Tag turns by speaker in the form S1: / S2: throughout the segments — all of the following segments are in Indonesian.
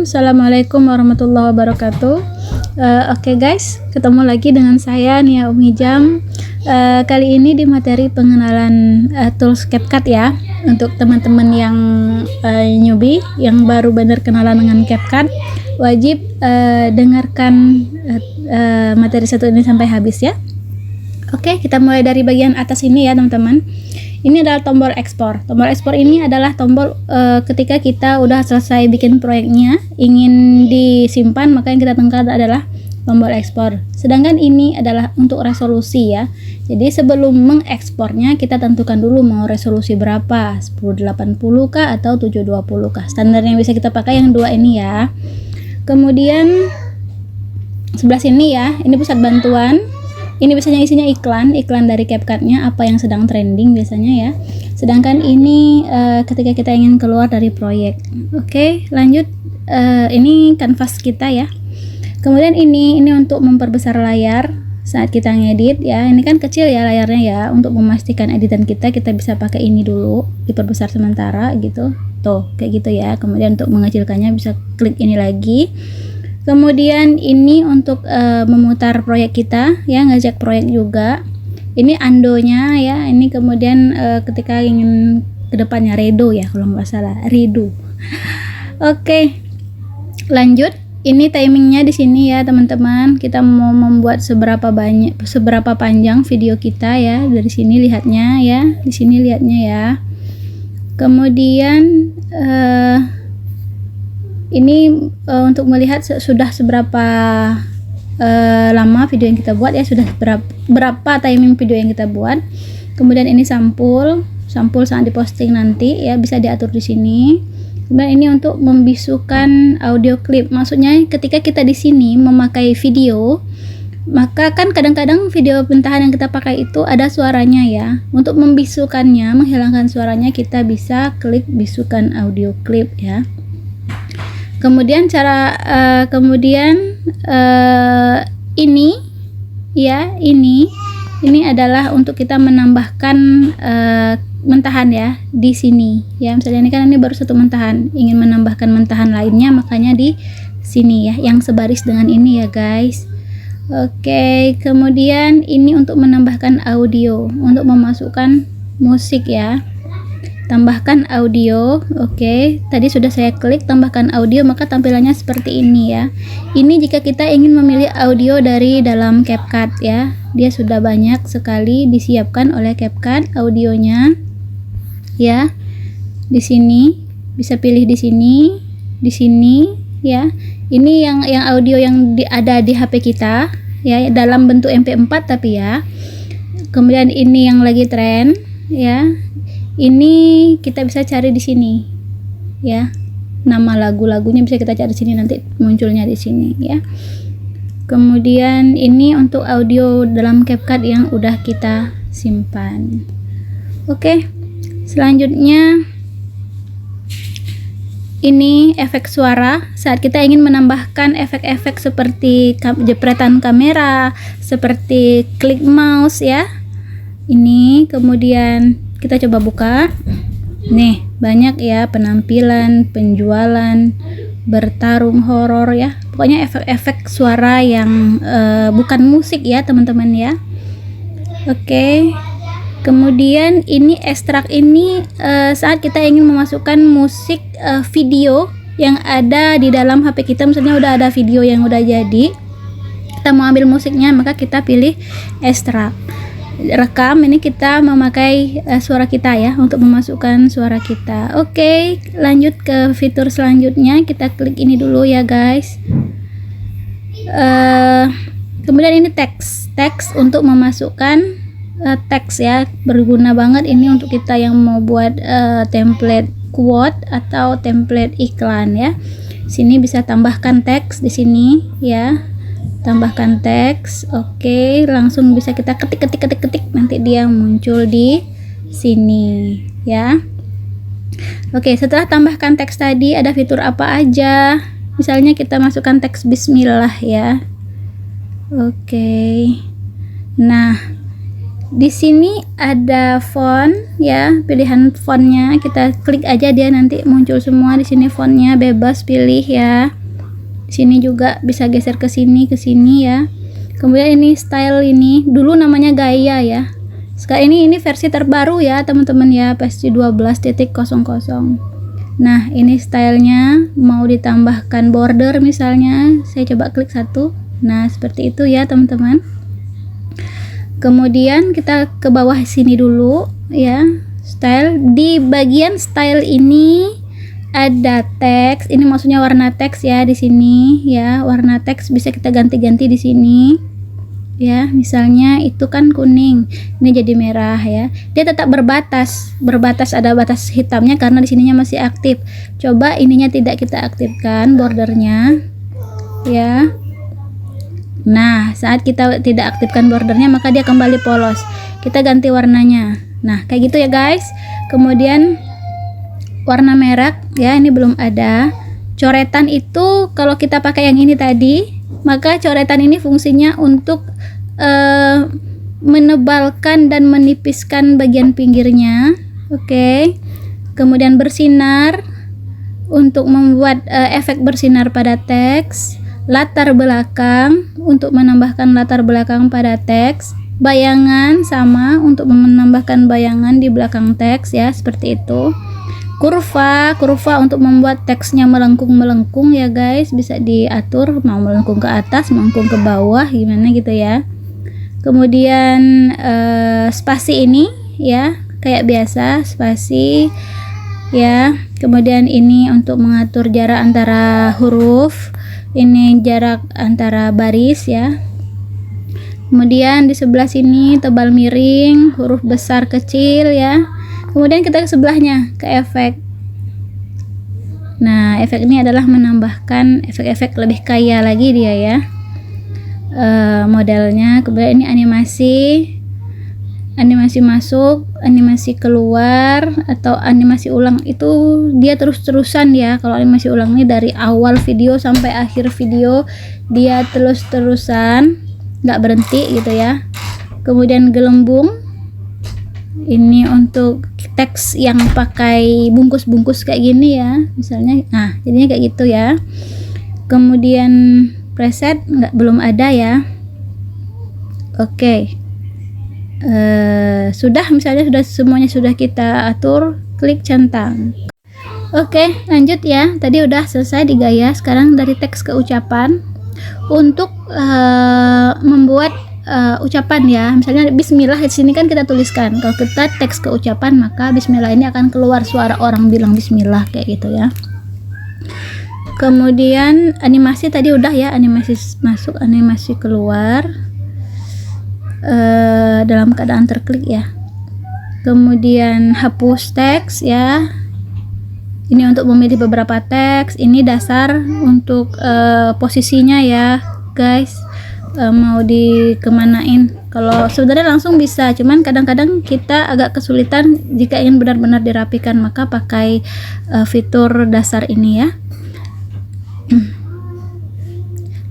S1: Assalamualaikum warahmatullahi wabarakatuh. Oke guys, ketemu lagi dengan saya Nia Umijam. Kali ini di materi pengenalan tools CapCut ya, untuk teman-teman yang newbie yang baru benar kenalan dengan CapCut, wajib dengarkan materi satu ini sampai habis ya. Oke, kita mulai dari bagian atas ini ya teman-teman. Ini adalah tombol ekspor. Tombol ekspor ini adalah tombol ketika kita udah selesai bikin proyeknya, ingin disimpan, maka yang kita tekan adalah tombol ekspor. Sedangkan ini adalah untuk resolusi ya. Jadi sebelum mengekspornya kita tentukan dulu mau resolusi berapa, 1080 kah atau 720 kah. Standar yang bisa kita pakai yang dua ini ya. Kemudian sebelah sini ya, ini pusat bantuan. Ini biasanya isinya iklan dari CapCut-nya, apa yang sedang trending biasanya ya. Sedangkan ini ketika kita ingin keluar dari proyek. Oke, lanjut. Ini kanvas kita ya. Kemudian ini untuk memperbesar layar saat kita ngedit ya. Ini kan kecil ya layarnya ya. Untuk memastikan editan kita bisa pakai ini dulu, diperbesar sementara gitu. Tuh, kayak gitu ya. Kemudian untuk mengecilkannya bisa klik ini lagi. Kemudian ini untuk memutar proyek kita ya, ngajak proyek juga. Ini andonya ya. Ini kemudian ketika ingin kedepannya redo ya, kalau nggak salah redo. Oke, lanjut. Ini timingnya di sini ya teman-teman. Kita mau membuat seberapa panjang video kita ya. Dari sini lihatnya ya, di sini lihatnya ya. Kemudian ini untuk melihat sudah seberapa lama video yang kita buat ya, sudah berapa timing video yang kita buat. Kemudian ini sampul saat diposting nanti ya, bisa diatur di sini. Kemudian ini untuk membisukan audio klip. Maksudnya ketika kita di sini memakai video, maka kan kadang-kadang video bentahan yang kita pakai itu ada suaranya ya. Untuk membisukannya, menghilangkan suaranya, kita bisa klik bisukan audio klip ya. Kemudian ini ya, ini adalah untuk kita menambahkan mentahan ya di sini ya. Misalnya ini baru satu mentahan, ingin menambahkan mentahan lainnya, makanya di sini ya, yang sebaris dengan ini ya guys. Oke, kemudian ini untuk menambahkan audio, untuk memasukkan musik ya. Tambahkan audio. Oke, tadi sudah saya klik tambahkan audio, maka tampilannya seperti ini ya. Ini jika kita ingin memilih audio dari dalam CapCut ya. Dia sudah banyak sekali disiapkan oleh CapCut audionya ya. Di sini bisa pilih di sini ya. Ini yang audio yang ada di HP kita ya, dalam bentuk MP4 tapi ya. Kemudian ini yang lagi tren ya. Ini kita bisa cari di sini ya, nama lagu-lagunya bisa kita cari di sini, nanti munculnya di sini ya. Kemudian ini untuk audio dalam CapCut yang udah kita simpan. Oke, selanjutnya ini efek suara. Saat kita ingin menambahkan efek-efek seperti jepretan kamera, seperti klik mouse ya. Ini kemudian kita coba buka. Nih, banyak ya, penampilan, penjualan, bertarung, horor ya. Pokoknya efek-efek suara yang bukan musik ya, teman-teman ya. Oke. Kemudian ini ekstrak ini saat kita ingin memasukkan musik video yang ada di dalam HP kita, misalnya udah ada video yang udah jadi, kita mau ambil musiknya, maka kita pilih ekstrak. Rekam, ini kita memakai suara kita ya, untuk memasukkan suara kita. Oke, lanjut ke fitur selanjutnya. Kita klik ini dulu ya guys. Kemudian ini teks untuk memasukkan teks ya, berguna banget ini untuk kita yang mau buat template quote atau template iklan ya. Sini bisa tambahkan teks di sini ya. Tambahkan teks. Oke, langsung bisa kita ketik, nanti dia muncul di sini ya. Oke, setelah tambahkan teks tadi, ada fitur apa aja? Misalnya kita masukkan teks bismillah ya. Oke, nah Di sini ada font ya, pilihan fontnya kita klik aja, dia nanti muncul semua di sini fontnya, bebas pilih ya. Di sini juga bisa geser ke sini ya. Kemudian ini style, ini dulu namanya gaya ya. Sekarang ini versi terbaru ya teman-teman ya, versi 12.00. Nah, ini stylenya mau ditambahkan border misalnya, saya coba klik satu. Nah, seperti itu ya teman-teman. Kemudian kita ke bawah sini dulu ya, style. Di bagian style ini ada teks, ini maksudnya warna teks ya di sini ya, warna teks bisa kita ganti-ganti di sini ya. Misalnya itu kan kuning, ini jadi merah ya. Dia tetap berbatas, ada batas hitamnya karena di sininya masih aktif. Coba ininya tidak kita aktifkan, bordernya ya. Nah, saat kita tidak aktifkan bordernya maka dia kembali polos. Kita ganti warnanya. Nah, kayak gitu ya guys. Kemudian warna merah ya, ini belum ada. Coretan itu kalau kita pakai yang ini tadi, maka coretan ini fungsinya untuk menebalkan dan menipiskan bagian pinggirnya. Oke. Kemudian bersinar untuk membuat efek bersinar pada teks. Latar belakang untuk menambahkan latar belakang pada teks. Bayangan sama untuk menambahkan bayangan di belakang teks ya, seperti itu. Kurva untuk membuat teksnya melengkung ya guys, bisa diatur mau melengkung ke atas, melengkung ke bawah, gimana gitu ya. Kemudian spasi ini ya, kayak biasa spasi ya. Kemudian ini untuk mengatur jarak antara huruf, ini jarak antara baris ya. Kemudian di sebelah sini tebal miring, huruf besar kecil ya. Kemudian kita ke sebelahnya, ke efek. Nah, efek ini adalah menambahkan efek-efek lebih kaya lagi dia ya, modelnya. Kemudian ini animasi masuk, animasi keluar, atau animasi ulang. Itu dia terus-terusan ya. Kalau animasi ulang ini dari awal video sampai akhir video dia terus-terusan, nggak berhenti gitu ya. Kemudian gelembung, ini untuk teks yang pakai bungkus-bungkus kayak gini ya misalnya. Nah, jadinya kayak gitu ya. Kemudian preset belum ada ya. Oke. Sudah, misalnya semuanya sudah kita atur, klik centang. Oke, lanjut ya. Tadi udah selesai di gaya. Sekarang dari teks ke ucapan. Untuk membuat ucapan ya, misalnya bismillah di sini kan kita tuliskan. Kalau kita teks ke ucapan, maka bismillah ini akan keluar suara orang bilang bismillah kayak gitu ya. Kemudian animasi tadi udah ya, animasi masuk, animasi keluar dalam keadaan terklik ya. Kemudian hapus teks ya, ini untuk memilih beberapa teks. Ini dasar untuk posisinya ya guys, mau dikemanain. Kalau sebenarnya langsung bisa, cuman kadang-kadang kita agak kesulitan jika ingin benar-benar dirapikan, maka pakai fitur dasar ini ya.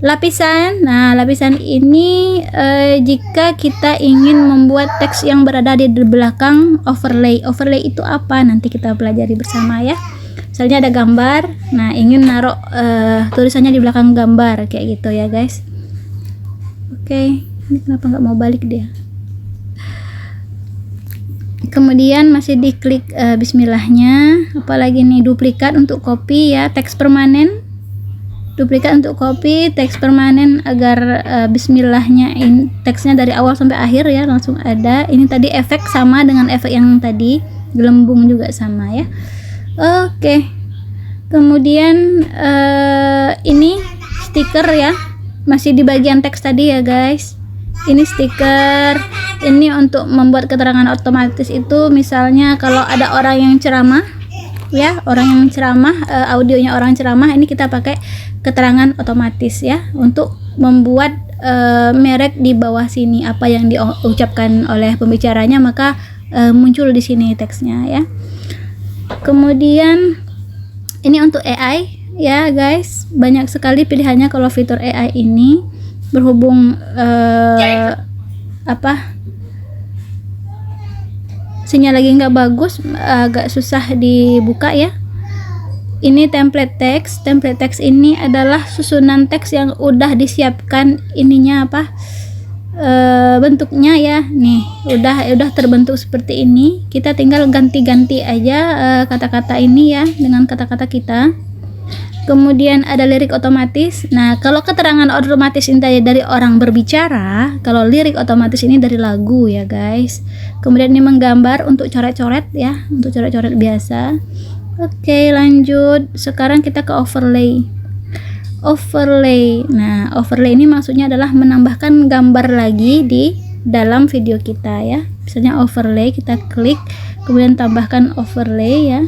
S1: Lapisan. Nah, lapisan ini jika kita ingin membuat teks yang berada di belakang overlay. Overlay itu apa? Nanti kita pelajari bersama ya. Misalnya ada gambar, nah ingin naruh tulisannya di belakang gambar kayak gitu ya guys. Oke, ini kenapa nggak mau balik dia? Kemudian masih diklik bismillahnya. Apalagi nih, duplikat untuk copy ya, teks permanen. Duplikat untuk copy teks permanen agar bismillahnya teksnya dari awal sampai akhir ya langsung ada. Ini tadi efek sama dengan efek yang tadi, gelembung juga sama ya. Oke. Kemudian ini stiker ya, masih di bagian teks tadi ya guys. Ini stiker, ini untuk membuat keterangan otomatis. Itu misalnya kalau ada orang yang ceramah ya, orang yang ceramah, audionya orang ceramah, ini kita pakai keterangan otomatis ya, untuk membuat merek di bawah sini apa yang diucapkan oleh pembicaranya, maka muncul di sini teksnya ya. Kemudian ini untuk AI ya guys, banyak sekali pilihannya kalau fitur AI ini, berhubung sinyal lagi nggak bagus, agak susah dibuka ya. Ini template teks. Template teks ini adalah susunan teks yang udah disiapkan ininya apa, bentuknya ya. Nih udah terbentuk seperti ini. Kita tinggal ganti-ganti aja kata-kata ini ya dengan kata-kata kita. Kemudian ada lirik otomatis. Nah, kalau keterangan otomatis ini dari orang berbicara, kalau lirik otomatis ini dari lagu ya guys. Kemudian ini menggambar untuk coret-coret ya, untuk coret-coret biasa. Oke, lanjut. Sekarang kita ke overlay. Overlay. Nah, overlay ini maksudnya adalah menambahkan gambar lagi di dalam video kita ya. Misalnya overlay, kita klik, kemudian tambahkan overlay ya.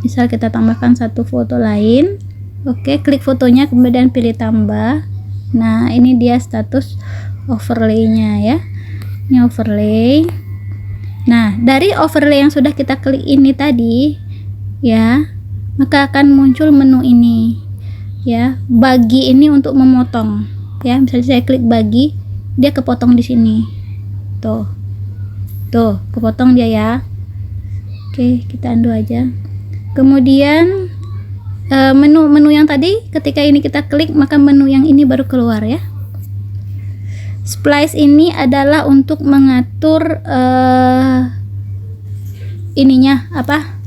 S1: Misal kita tambahkan satu foto lain. Oke, klik fotonya, kemudian pilih tambah. Nah, ini dia status overlay-nya ya. Ini overlay. Nah, dari overlay yang sudah kita klik ini tadi ya, maka akan muncul menu ini ya. Bagi ini untuk memotong ya. Misalnya saya klik bagi, dia kepotong di sini. Tuh kepotong dia ya. Oke, kita undo aja. Kemudian menu yang tadi ketika ini kita klik, maka menu yang ini baru keluar ya. Splice ini adalah untuk mengatur ininya apa,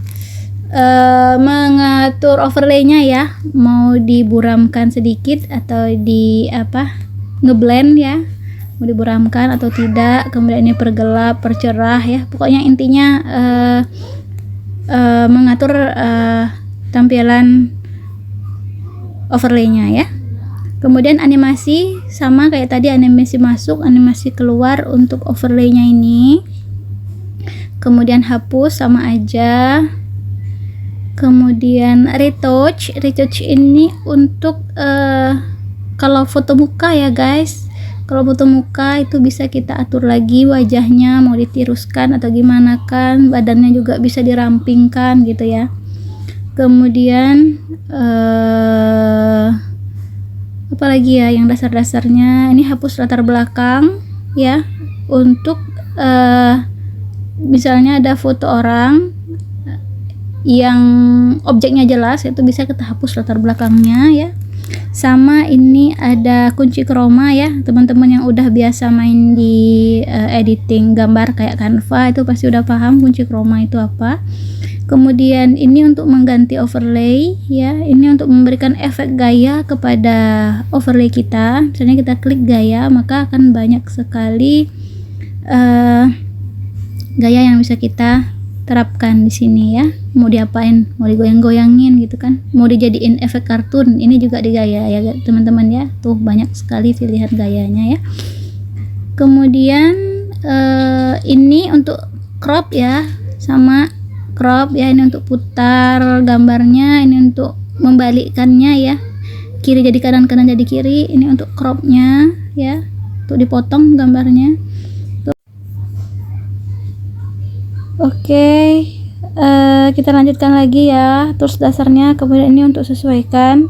S1: mengatur overlaynya ya, mau diburamkan sedikit atau di apa, ngeblend ya, mau diburamkan atau tidak. Kemudian ini pergelap, percerah ya, pokoknya intinya mengatur tampilan overlaynya ya. Kemudian animasi sama kayak tadi, animasi masuk, animasi keluar untuk overlaynya ini. Kemudian hapus sama aja. Kemudian retouch ini untuk kalau foto muka ya guys. Kalau foto muka itu bisa kita atur lagi wajahnya, mau ditiruskan atau gimana kan, badannya juga bisa dirampingkan gitu ya. Kemudian apalagi ya yang dasar-dasarnya, ini hapus latar belakang ya, untuk misalnya ada foto orang yang objeknya jelas, itu bisa kita hapus latar belakangnya ya. Sama ini ada kunci chroma ya, teman-teman yang udah biasa main di editing gambar kayak Canva itu pasti udah paham kunci chroma itu apa. Kemudian ini untuk mengganti overlay ya, ini untuk memberikan efek gaya kepada overlay kita. Misalnya kita klik gaya, maka akan banyak sekali gaya yang bisa kita terapkan di sini ya. Mau diapain, mau digoyang-goyangin gitu kan, mau dijadiin efek kartun, ini juga digaya ya teman-teman ya. Tuh banyak sekali pilihan gayanya ya. Kemudian ini untuk crop ya, sama crop ya, ini untuk putar gambarnya, ini untuk membalikkannya ya, kiri jadi kanan, kanan jadi kiri. Ini untuk cropnya ya, untuk dipotong gambarnya. Oke, kita lanjutkan lagi ya, terus dasarnya. Kemudian ini untuk sesuaikan,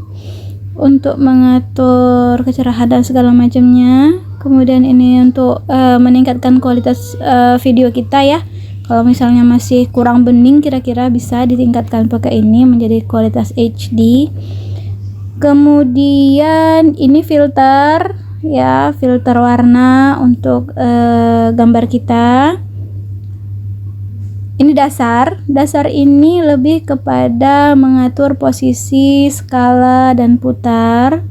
S1: untuk mengatur kecerahan dan segala macamnya. Kemudian ini untuk meningkatkan kualitas video kita ya. Kalau misalnya masih kurang bening, kira-kira bisa ditingkatkan pakai ini menjadi kualitas HD. Kemudian ini filter ya, filter warna untuk gambar kita. Ini dasar ini lebih kepada mengatur posisi, skala, dan putar.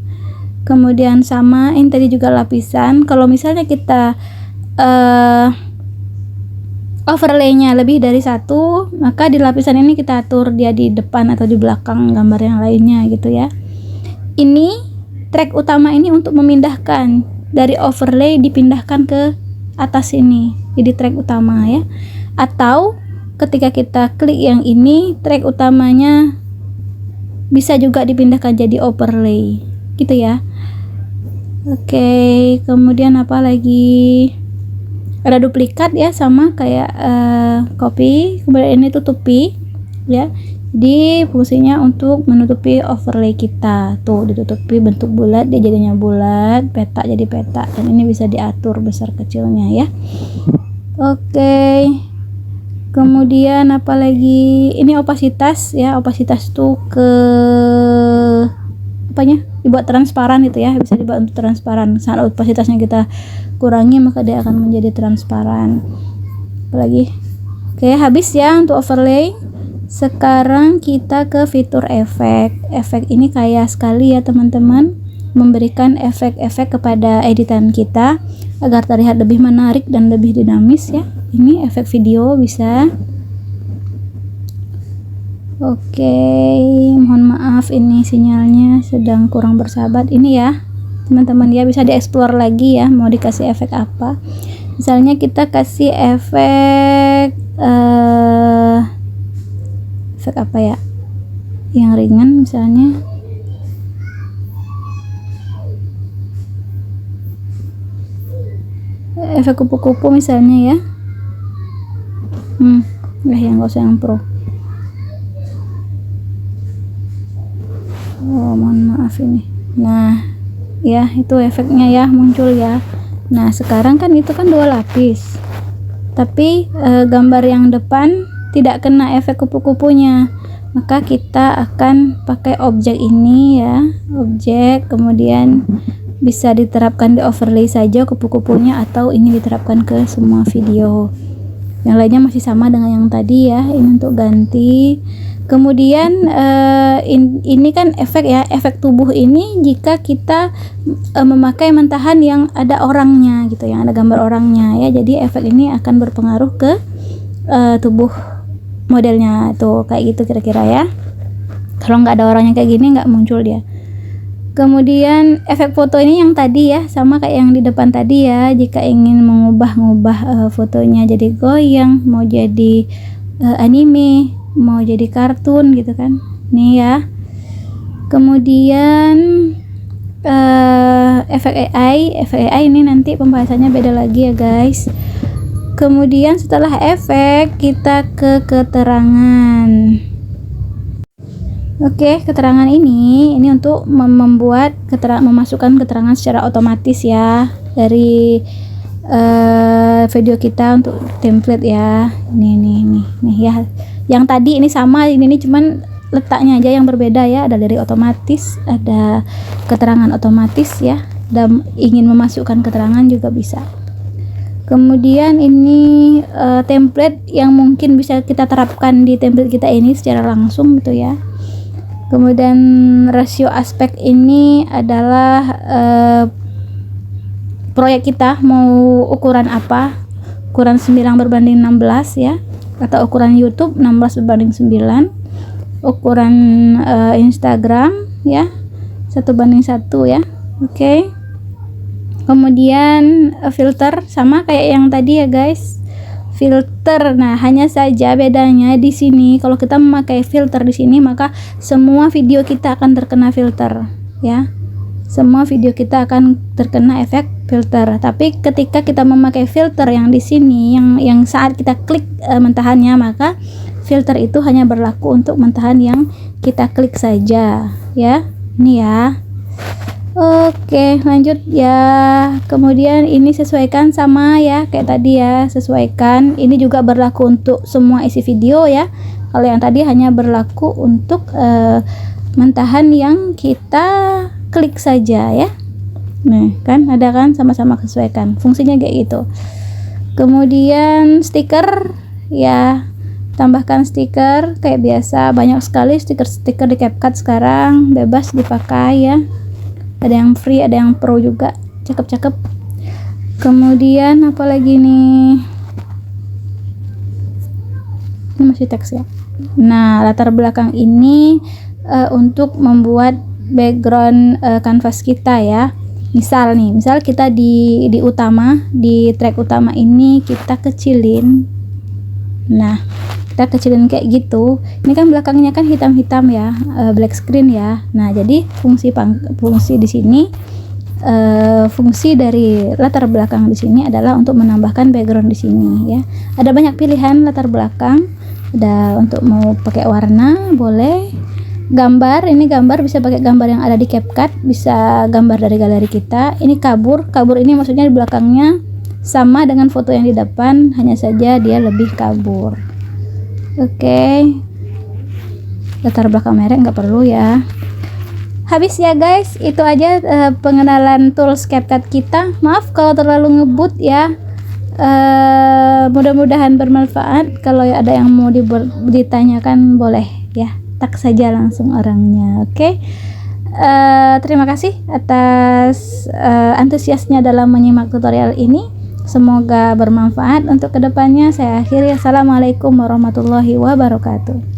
S1: Kemudian sama ini tadi juga lapisan. Kalau misalnya kita overlaynya lebih dari satu, maka di lapisan ini kita atur dia di depan atau di belakang gambar yang lainnya gitu ya. Ini track utama ini untuk memindahkan dari overlay, dipindahkan ke atas ini, jadi track utama ya. Atau ketika kita klik yang ini, track utamanya bisa juga dipindahkan jadi overlay gitu ya. Oke, kemudian apa lagi, ada duplikat ya, sama kayak copy. Kemudian ini tutupi ya, jadi fungsinya untuk menutupi overlay kita. Tuh ditutupi, bentuk bulat dia jadinya bulat, peta jadi peta, dan ini bisa diatur besar kecilnya ya. Oke, Kemudian apalagi, ini opasitas ya, opasitas tuh ke apanya, dibuat transparan gitu ya, bisa dibuat untuk transparan. Saat opasitasnya kita kurangi maka dia akan menjadi transparan. Apalagi, oke, habis ya untuk overlay. Sekarang kita ke fitur efek. Efek ini kaya sekali ya teman-teman, memberikan efek-efek kepada editan kita agar terlihat lebih menarik dan lebih dinamis ya. Ini efek video bisa. Oke, mohon maaf ini sinyalnya sedang kurang bersahabat. Ini ya teman-teman ya, bisa dieksplor lagi ya mau dikasih efek apa. Misalnya kita kasih efek efek apa ya yang ringan, misalnya efek kupu-kupu misalnya ya. Yang nggak usah yang pro. Mohon maaf ini. Nah ya, itu efeknya ya muncul ya. Nah sekarang kan itu kan 2 lapis, tapi gambar yang depan tidak kena efek kupu-kupunya, maka kita akan pakai objek ini ya, objek, kemudian bisa diterapkan di overlay saja kupu-kupunya, atau ini diterapkan ke semua video. Yang lainnya masih sama dengan yang tadi ya. Ini untuk ganti. Kemudian ini kan efek ya, efek tubuh ini jika kita memakai mentahan yang ada orangnya gitu, yang ada gambar orangnya ya. Jadi efek ini akan berpengaruh ke tubuh modelnya tuh, kayak gitu kira-kira ya. Kalau nggak ada orangnya kayak gini nggak muncul dia. Kemudian efek foto ini yang tadi ya, sama kayak yang di depan tadi ya. Jika ingin mengubah fotonya jadi goyang, mau jadi anime, mau jadi kartun gitu kan, nih ya. Kemudian efek AI ini nanti pembahasannya beda lagi ya guys. Kemudian setelah efek kita ke keterangan. Oke, keterangan ini untuk membuat memasukkan keterangan secara otomatis ya dari video kita untuk template ya. Nih ya. Yang tadi ini sama, ini cuman letaknya aja yang berbeda ya. Ada dari otomatis, ada keterangan otomatis ya. Dan ingin memasukkan keterangan juga bisa. Kemudian ini template yang mungkin bisa kita terapkan di template kita ini secara langsung gitu ya. Kemudian rasio aspek ini adalah proyek kita mau ukuran apa, ukuran 9:16 ya, atau ukuran YouTube 16:9, ukuran Instagram ya 1:1 ya. Oke. Kemudian filter sama kayak yang tadi ya guys, filter. Nah hanya saja bedanya di sini, kalau kita memakai filter di sini maka semua video kita akan terkena filter ya, semua video kita akan terkena efek filter. Tapi ketika kita memakai filter yang di sini, yang saat kita klik mentahannya, maka filter itu hanya berlaku untuk mentahan yang kita klik saja ya. Ini ya. Oke, lanjut ya. Kemudian ini sesuaikan sama ya kayak tadi ya, sesuaikan. Ini juga berlaku untuk semua isi video ya. Kalau yang tadi hanya berlaku untuk mentahan yang kita klik saja ya. Nih kan ada kan, sama-sama sesuaikan, fungsinya kayak gitu. Kemudian stiker ya, tambahkan stiker kayak biasa. Banyak sekali stiker-stiker di CapCut sekarang, bebas dipakai ya. Ada yang free, ada yang pro juga, cakep-cakep. Kemudian apalagi nih, ini masih teks ya. Nah latar belakang ini untuk membuat background canvas kita ya. Misal kita di utama, di track utama ini kita kecilin. Nah kita kecilin kayak gitu. Ini kan belakangnya kan hitam-hitam ya, black screen ya. Nah jadi fungsi di sini, fungsi dari latar belakang di sini adalah untuk menambahkan background di sini ya. Ada banyak pilihan latar belakang. Ada untuk mau pakai warna boleh, gambar, ini gambar bisa pakai gambar yang ada di CapCut, bisa gambar dari galeri kita. Ini kabur ini maksudnya di belakangnya sama dengan foto yang di depan, hanya saja dia lebih kabur. Oke. Latar belakang merek nggak perlu ya. Habis ya guys, itu aja pengenalan tools CapCut kita. Maaf kalau terlalu ngebut ya. Mudah-mudahan bermanfaat. Kalau ada yang mau ditanyakan boleh ya, tak saja langsung orangnya. Oke. Terima kasih atas antusiasnya dalam menyimak tutorial ini. Semoga bermanfaat untuk kedepannya. Saya akhiri. Assalamualaikum warahmatullahi wabarakatuh.